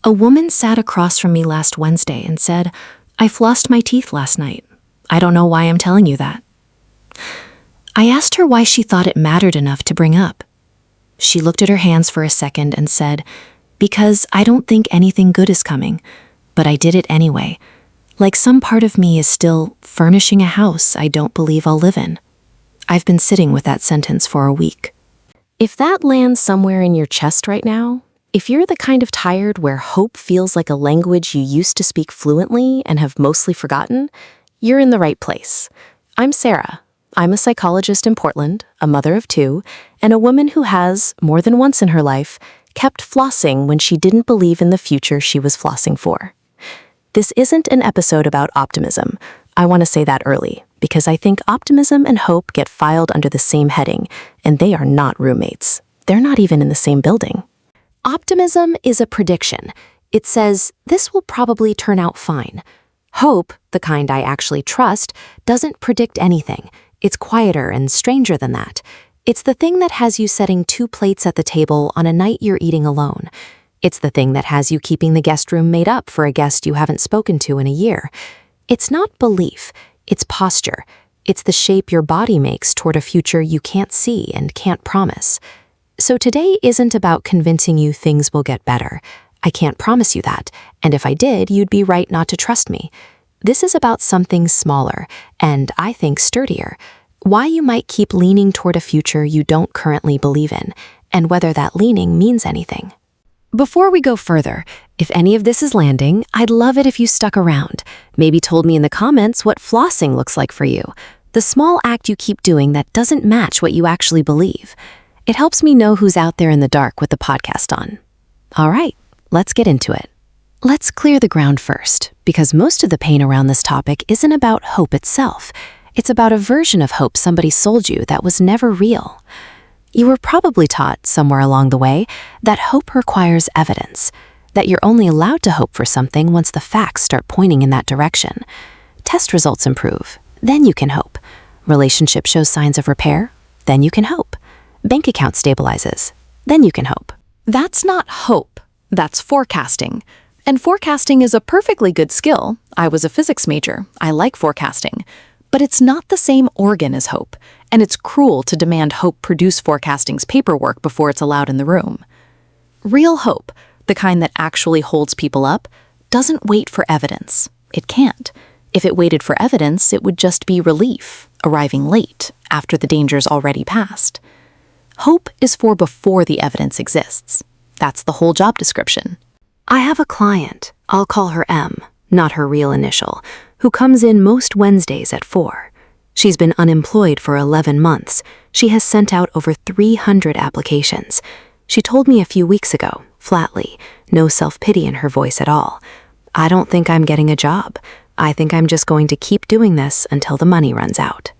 A woman sat across from me last Wednesday and said, "I flossed my teeth last night. I don't know why I'm telling you that." I asked her why she thought it mattered enough to bring up. She looked at her hands for a second and said, "Because I don't think anything good is coming, but I did it anyway. Like some part of me is still furnishing a house I don't believe I'll live in." I've been sitting with that sentence for a week. If that lands somewhere in your chest right now, if you're the kind of tired where hope feels like a language you used to speak fluently and have mostly forgotten, you're in the right place. I'm Sarah. I'm a psychologist in Portland, a mother of two, and a woman who has, more than once in her life, kept flossing when she didn't believe in the future she was flossing for. This isn't an episode about optimism. I want to say that early, because I think optimism and hope get filed under the same heading, and they are not roommates. They're not even in the same building. Optimism is a prediction. It says, this will probably turn out fine. Hope, the kind I actually trust, doesn't predict anything. It's quieter and stranger than that. It's the thing that has you setting 2 plates at the table on a night you're eating alone. It's the thing that has you keeping the guest room made up for a guest you haven't spoken to in a year. It's not belief, it's posture. It's the shape your body makes toward a future you can't see and can't promise. So today isn't about convincing you things will get better. I can't promise you that, and if I did, you'd be right not to trust me. This is about something smaller, and I think sturdier. Why you might keep leaning toward a future you don't currently believe in, and whether that leaning means anything. Before we go further, if any of this is landing, I'd love it if you stuck around. Maybe told me in the comments what flossing looks like for you, the small act you keep doing that doesn't match what you actually believe. It helps me know who's out there in the dark with the podcast on. All right, let's get into it. Let's clear the ground first, because most of the pain around this topic isn't about hope itself. It's about a version of hope somebody sold you that was never real. You were probably taught, somewhere along the way, that hope requires evidence, that you're only allowed to hope for something once the facts start pointing in that direction. Test results improve, then you can hope. Relationship shows signs of repair, then you can hope. Bank account stabilizes, then you can hope. That's not hope, that's forecasting. And forecasting is a perfectly good skill. I was a physics major. I like forecasting. But it's not the same organ as hope, and it's cruel to demand hope produce forecasting's paperwork before it's allowed in the room. Real hope, the kind that actually holds people up, doesn't wait for evidence. It can't. If it waited for evidence, it would just be relief, arriving late, after the danger's already passed. Hope is for before the evidence exists. That's the whole job description. I have a client, I'll call her M, not her real initial, who comes in most Wednesdays at 4. She's been unemployed for 11 months. She has sent out over 300 applications. She told me a few weeks ago, flatly, no self-pity in her voice at all. "I don't think I'm getting a job. I think I'm just going to keep doing this until the money runs out."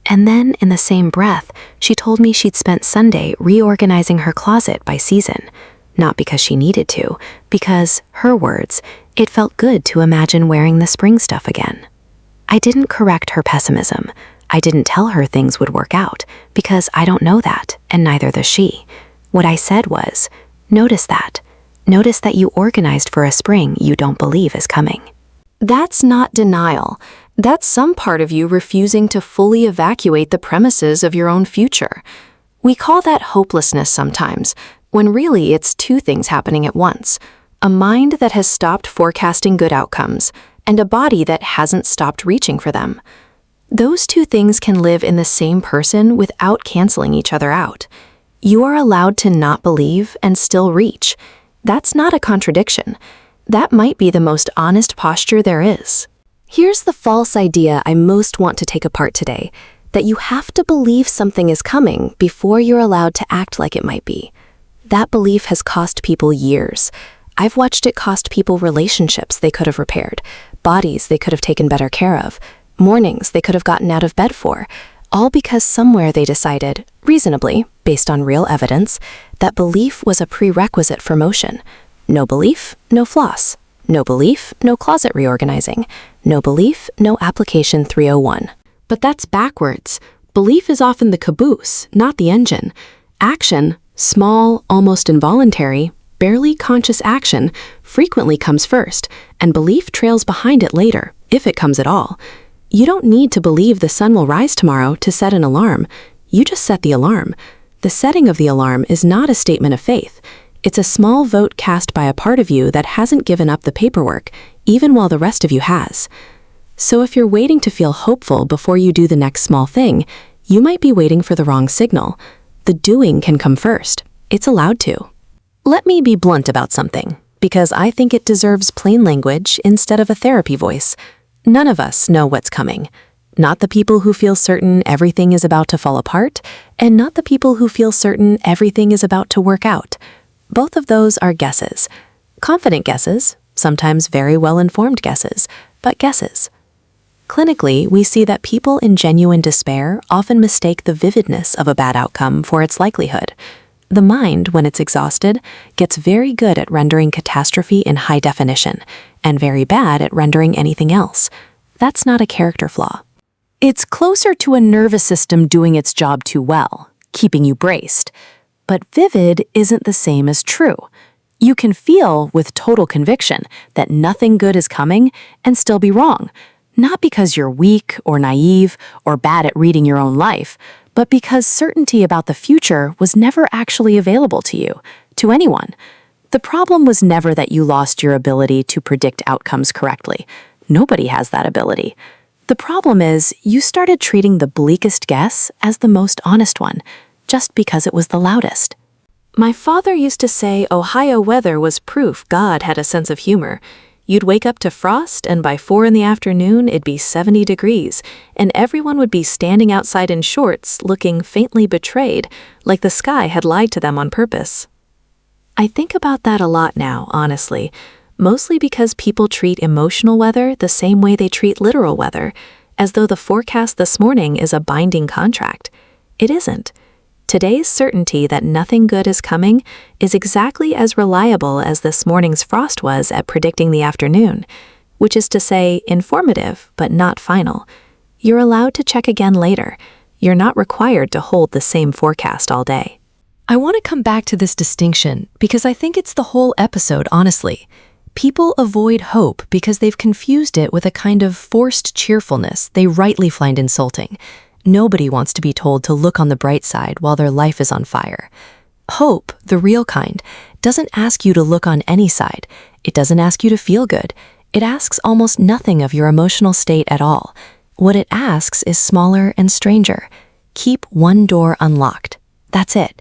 And then, in the same breath, she told me she'd spent Sunday reorganizing her closet by season. Not because she needed to, because, her words, it felt good to imagine wearing the spring stuff again. I didn't correct her pessimism. I didn't tell her things would work out, because I don't know that, and neither does she. What I said was, notice that. Notice that you organized for a spring you don't believe is coming. That's not denial. That's some part of you refusing to fully evacuate the premises of your own future. We call that hopelessness sometimes, when really it's 2 things happening at once. A mind that has stopped forecasting good outcomes, and a body that hasn't stopped reaching for them. Those 2 things can live in the same person without canceling each other out. You are allowed to not believe and still reach. That's not a contradiction. That might be the most honest posture there is. Here's the false idea I most want to take apart today, that you have to believe something is coming before you're allowed to act like it might be. That belief has cost people years. I've watched it cost people relationships they could have repaired, bodies they could have taken better care of, mornings they could have gotten out of bed for, all because somewhere they decided, reasonably, based on real evidence, that belief was a prerequisite for motion. No belief, no floss. No belief, no closet reorganizing. No belief, no application 301. But that's backwards. Belief is often the caboose, not the engine. Action, small, almost involuntary, barely conscious action frequently comes first, and belief trails behind it later, if it comes at all. You don't need to believe the sun will rise tomorrow to set an alarm. You just set the alarm. The setting of the alarm is not a statement of faith. It's a small vote cast by a part of you that hasn't given up the paperwork, even while the rest of you has. So if you're waiting to feel hopeful before you do the next small thing, you might be waiting for the wrong signal. The doing can come first. It's allowed to. Let me be blunt about something, because I think it deserves plain language instead of a therapy voice. None of us know what's coming. Not the people who feel certain everything is about to fall apart, and not the people who feel certain everything is about to work out. Both of those are guesses. Confident guesses, sometimes very well-informed guesses, but guesses. Clinically, we see that people in genuine despair often mistake the vividness of a bad outcome for its likelihood. The mind, when it's exhausted, gets very good at rendering catastrophe in high definition, and very bad at rendering anything else. That's not a character flaw. It's closer to a nervous system doing its job too well, keeping you braced. But vivid isn't the same as true. You can feel with total conviction that nothing good is coming and still be wrong, not because you're weak or naive or bad at reading your own life, but because certainty about the future was never actually available to you, to anyone. The problem was never that you lost your ability to predict outcomes correctly. Nobody has that ability. The problem is you started treating the bleakest guess as the most honest one, just because it was the loudest. My father used to say Ohio weather was proof God had a sense of humor. You'd wake up to frost, and by 4 in the afternoon it'd be 70 degrees, and everyone would be standing outside in shorts, looking faintly betrayed, like the sky had lied to them on purpose. I think about that a lot now, honestly, mostly because people treat emotional weather the same way they treat literal weather, as though the forecast this morning is a binding contract. It isn't. Today's certainty that nothing good is coming is exactly as reliable as this morning's frost was at predicting the afternoon, which is to say informative but not final. You're allowed to check again later. You're not required to hold the same forecast all day. I want to come back to this distinction because I think it's the whole episode, honestly. People avoid hope because they've confused it with a kind of forced cheerfulness they rightly find insulting. Nobody wants to be told to look on the bright side while their life is on fire. Hope, the real kind, doesn't ask you to look on any side. It doesn't ask you to feel good. It asks almost nothing of your emotional state at all. What it asks is smaller and stranger. Keep one door unlocked. That's it.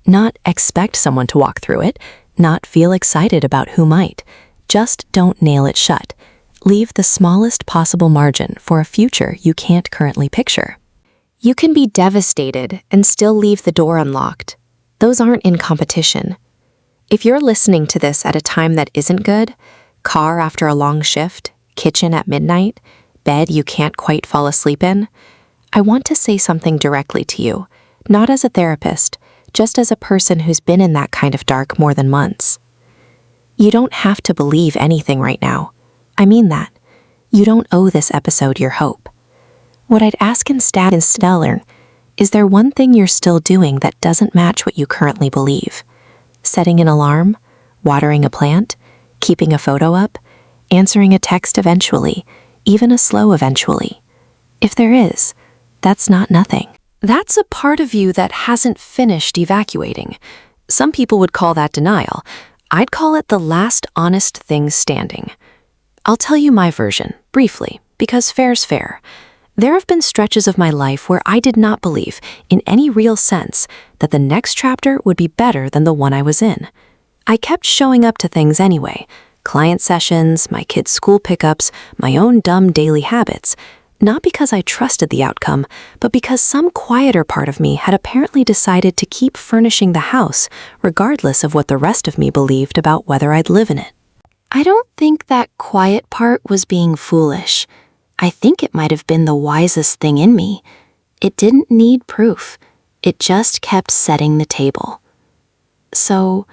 Not expect someone to walk through it. Not feel excited about who might. Just don't nail it shut. Leave the smallest possible margin for a future you can't currently picture. You can be devastated and still leave the door unlocked. Those aren't in competition. If you're listening to this at a time that isn't good, car after a long shift, kitchen at midnight, bed you can't quite fall asleep in, I want to say something directly to you, not as a therapist, just as a person who's been in that kind of dark more than months. You don't have to believe anything right now. I mean that. You don't owe this episode your hope. What I'd ask instead is there one thing you're still doing that doesn't match what you currently believe? Setting an alarm? Watering a plant? Keeping a photo up? Answering a text eventually? Even a slow eventually? If there is, that's not nothing. That's a part of you that hasn't finished evacuating. Some people would call that denial. I'd call it the last honest thing standing. I'll tell you my version, briefly, because fair's fair. There have been stretches of my life where I did not believe, in any real sense, that the next chapter would be better than the one I was in. I kept showing up to things anyway, client sessions, my kids' school pickups, my own dumb daily habits, not because I trusted the outcome, but because some quieter part of me had apparently decided to keep furnishing the house, regardless of what the rest of me believed about whether I'd live in it. I don't think that quiet part was being foolish. I think it might have been the wisest thing in me. It didn't need proof. It just kept setting the table. So,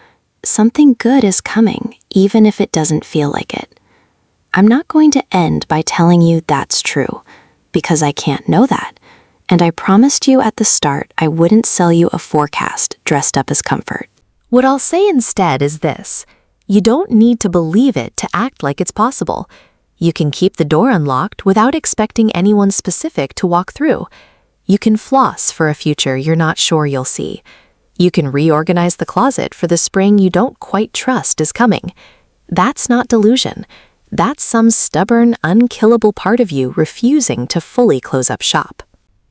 something good is coming, even if it doesn't feel like it. I'm not going to end by telling you that's true, because I can't know that, and I promised you at the start I wouldn't sell you a forecast dressed up as comfort. What I'll say instead is this: you don't need to believe it to act like it's possible. You can keep the door unlocked without expecting anyone specific to walk through. You can floss for a future you're not sure you'll see. You can reorganize the closet for the spring you don't quite trust is coming. That's not delusion. That's some stubborn, unkillable part of you refusing to fully close up shop.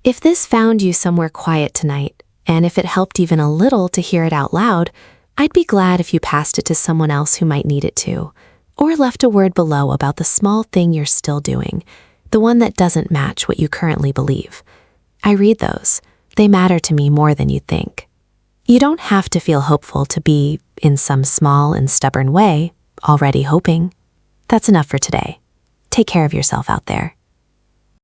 If this found you somewhere quiet tonight, and if it helped even a little to hear it out loud, I'd be glad if you passed it to someone else who might need it too, or left a word below about the small thing you're still doing, the one that doesn't match what you currently believe. I read those. They matter to me more than you think. You don't have to feel hopeful to be, in some small and stubborn way, already hoping. That's enough for today. Take care of yourself out there.